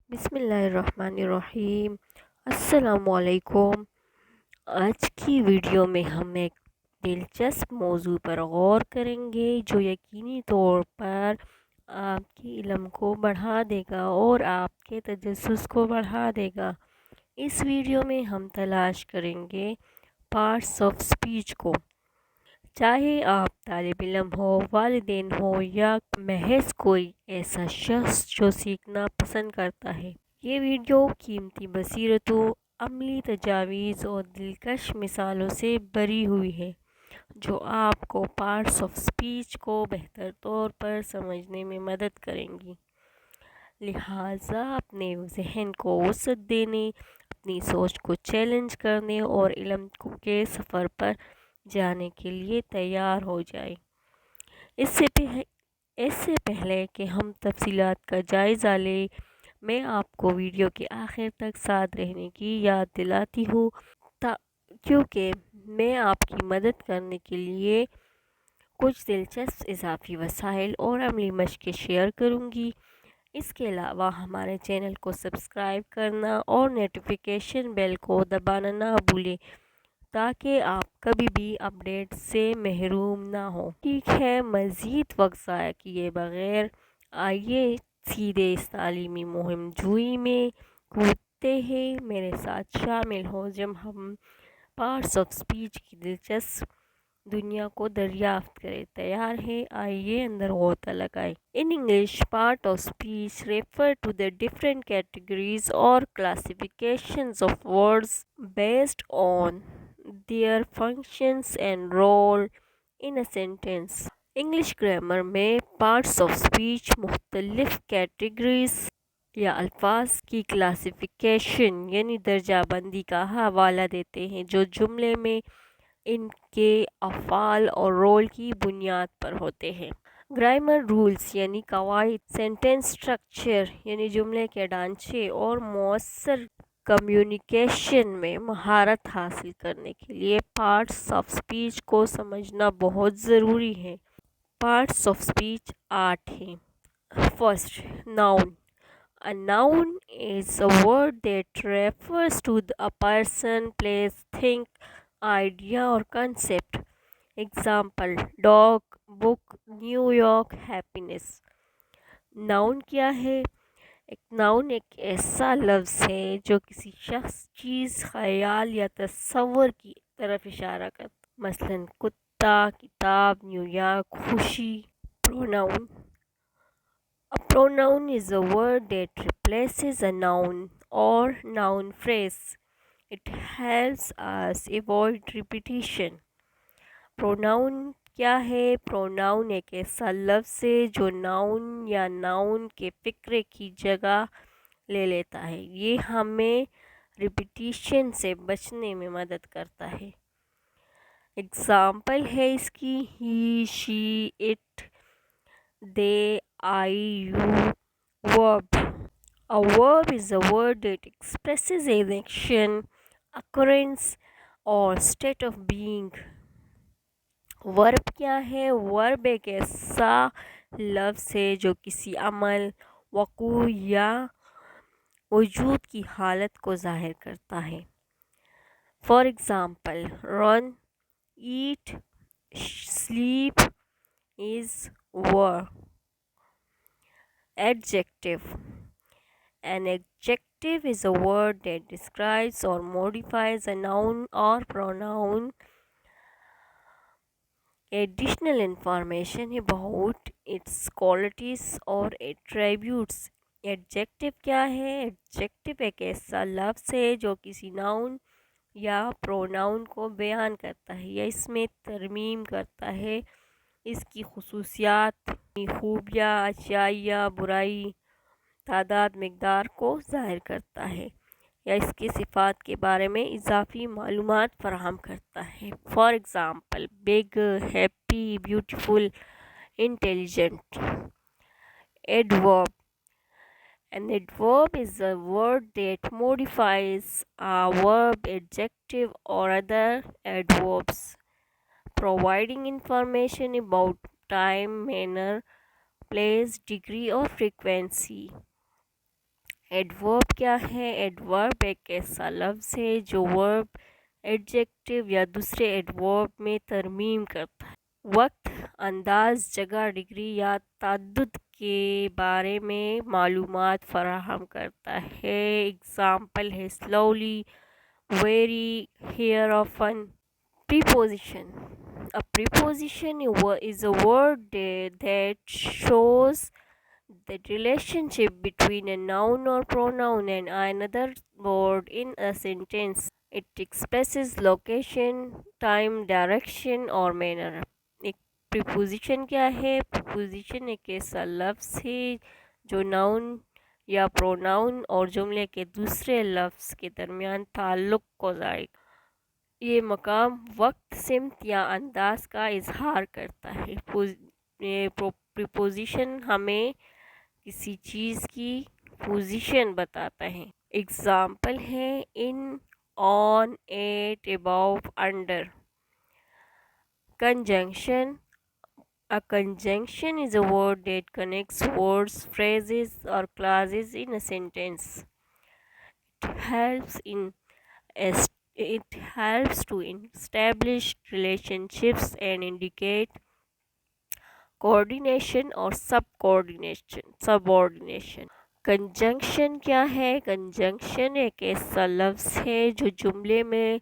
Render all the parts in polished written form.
بسم اللہ الرحمن الرحیم۔ السلام علیکم۔ آج کی ویڈیو میں ہم ایک دلچسپ موضوع پر غور کریں گے جو یقینی طور پر آپ کے علم کو بڑھا دے گا اور آپ کے تجسس کو بڑھا دے گا۔ اس ویڈیو میں ہم تلاش کریں گے پارٹس آف اسپیچ کو، چاہے آپ طالب علم ہو، والدین ہو یا محض کوئی ایسا شخص جو سیکھنا پسند کرتا ہے۔ یہ ویڈیو قیمتی بصیرتوں، عملی تجاویز اور دلکش مثالوں سے بھری ہوئی ہے جو آپ کو پارٹس آف اسپیچ کو بہتر طور پر سمجھنے میں مدد کریں گی۔ لہٰذا اپنے ذہن کو وسعت دینے، اپنی سوچ کو چیلنج کرنے اور علم کے سفر پر جانے کے لیے تیار ہو جائیں۔ اس سے پہلے کہ ہم تفصیلات کا جائزہ لیں، میں آپ کو ویڈیو کے آخر تک ساتھ رہنے کی یاد دلاتی ہوں کیونکہ میں آپ کی مدد کرنے کے لیے کچھ دلچسپ اضافی وسائل اور عملی مشقیں شیئر کروں گی۔ اس کے علاوہ ہمارے چینل کو سبسکرائب کرنا اور نوٹیفیکیشن بیل کو دبانا نہ بھولیں تاکہ آپ کبھی بھی اپڈیٹ سے محروم نہ ہوں۔ ٹھیک ہے، مزید وقت ضائع کیے بغیر آئیے سیدھے اس تعلیمی مہم جوئی میں کودتے ہیں۔ میرے ساتھ شامل ہو جب ہم پارٹس آف اسپیچ کی دلچسپ دنیا کو دریافت کریں۔ تیار ہے؟ آئیے اندر غوطہ لگائیں۔ In English, part of speech refer to the different categories or classifications of words based on their functions and role in a sentence. English grammar میں پارٹس آف اسپیچ مختلف کیٹیگریز یا الفاظ کی کلاسیفیکیشن یعنی درجہ بندی کا حوالہ دیتے ہیں جو جملے میں ان کے افعال اور رول کی بنیاد پر ہوتے ہیں۔ گرامر رولز یعنی قواعد، سینٹینس اسٹرکچر یعنی جملے کے ڈھانچے اور مؤثر کمیونیکیشن میں مہارت حاصل کرنے کے لیے پارٹس آف اسپیچ کو سمجھنا بہت ضروری ہے۔ پارٹس آف اسپیچ 8 ہیں۔ First, noun. A noun is a word that refers to a person, place, thing, idea or concept. Example: dog, book, New York, happiness. Noun کیا ہے؟ ایک ناؤن ایک ایسا لفظ ہے جو کسی شخص، چیز، خیال یا تصور کی طرف اشارہ کرتا ہے۔ مثلاً کتا، کتاب، نیو یارک، خوشی۔ Pronoun. A pronoun is a word that replaces a noun or noun phrase. It helps us avoid repetition. Pronoun کیا ہے؟ پروناؤن ایک ایسا لفظ ہے جو ناؤن یا ناؤن کے فقرے کی جگہ لے لیتا ہے۔ یہ ہمیں ریپیٹیشن سے بچنے میں مدد کرتا ہے۔ اگزامپل ہے اس کی: ہی، شی، it, they, I, you. Verb. A verb is a word that expresses an action, occurrence or state of being. Verb کیا ہے؟ Verb ایک ایسا لفظ ہے جو کسی عمل، وقوع یا وجود کی حالت کو ظاہر کرتا ہے۔ For example: run, eat, sleep is verb. Adjective. An adjective is a word that describes or modifies a noun or pronoun. Additional information about its qualities or attributes. Adjective کیا ہے؟ Adjective ایک ایسا لفظ ہے جو کسی ناؤن یا pronoun کو بیان کرتا ہے یا اس میں ترمیم کرتا ہے، اس کی خصوصیات، خوبیاں، اچھائیاں، برائی، تعداد، مقدار کو ظاہر کرتا ہے یا اس کی صفات کے بارے میں اضافی معلومات فراہم کرتا ہے۔ For example: big, happy, beautiful, intelligent. Adverb. An adverb is a word that modifies a verb, adjective or other adverbs, providing information about time, manner, place, degree or frequency. Adverb کیا ہے؟ ایڈورب ایک ایسا لفظ ہے جو ورب، adjective یا دوسرے ایڈورب میں ترمیم کرتا ہے، وقت، انداز، جگہ، ڈگری یا تعدد کے بارے میں معلومات فراہم کرتا ہے۔ اگزامپل ہے slowly, very, here often۔ Preposition. A preposition is a word that shows the relationship between a noun or pronoun and another word in a sentence. It expresses location, time, direction or manner۔ ایک preposition کیا ہے؟ preposition ایک ایسا لفظ ہے جو noun یا pronoun اور جملے کے دوسرے لفظ کے درمیان تعلق کو ظاہر کرتا ہے۔ یہ مقام، وقت، سمت یا انداز کا اظہار کرتا ہے۔ پریپوزیشن ہمیں کسی چیز کی پوزیشن بتاتا ہے۔ اگزامپل ہے in, on, at, above, under. Conjunction. A conjunction is a word that connects words, phrases or clauses in a sentence. It helps in It helps to establish relationships and indicate coordination or subordination۔ Conjunction کیا ہے؟ Conjunction ایک ایسا لفظ ہے جو جملے میں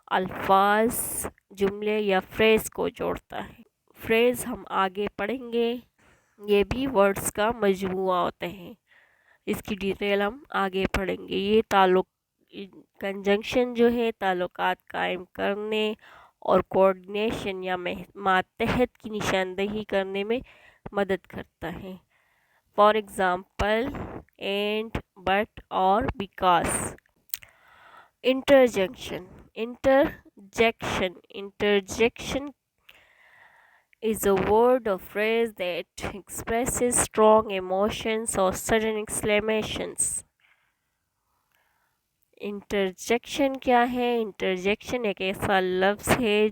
الفاظ، جملے یا فریز کو جوڑتا ہے۔ فریز ہم آگے پڑھیں گے، یہ بھی ورڈز کا مجموعہ ہوتے ہیں، اس کی ڈیٹیل ہم آگے پڑھیں گے۔ یہ کنجنکشن جو ہے تعلقات قائم کرنے اور کوآرڈینیشن یا ماتحت کی نشاندہی کرنے میں مدد کرتا ہے۔ فار ایگزامپل اینڈ، بٹ اور because. انٹرجیکشن۔ Interjection is a word or phrase that expresses strong emotions or sudden exclamations۔ انٹرجیکشن کیا ہے؟ انٹرجیکشن ایک ایسا لفظ ہے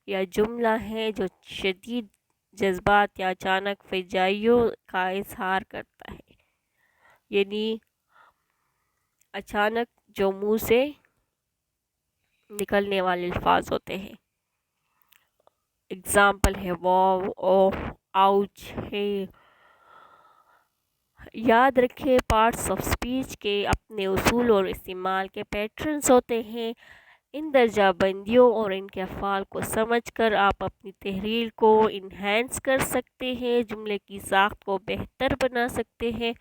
یا جملہ ہے جو شدید جذبات یا اچانک فجائیوں کا اظہار کرتا ہے، یعنی اچانک جو منہ سے نکلنے والے الفاظ ہوتے ہیں۔ اگزامپل ہے واو، اوہ، آؤچ، ہے۔ یاد رکھیں پارٹس آف سپیچ کے اپنے اصول اور استعمال کے پیٹرنز ہوتے ہیں۔ ان درجہ بندیوں اور ان کے افعال کو سمجھ کر آپ اپنی تحریر کو انہینس کر سکتے ہیں، جملے کی ساخت کو بہتر بنا سکتے ہیں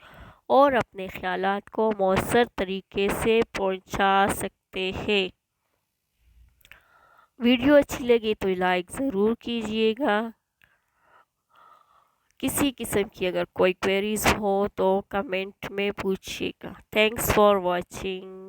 اور اپنے خیالات کو مؤثر طریقے سے پہنچا سکتے ہیں۔ ویڈیو اچھی لگی تو لائک ضرور کیجیے گا۔ کسی قسم کی اگر کوئی کوئریز ہو تو کمنٹ میں پوچھیے گا۔ Thanks for watching.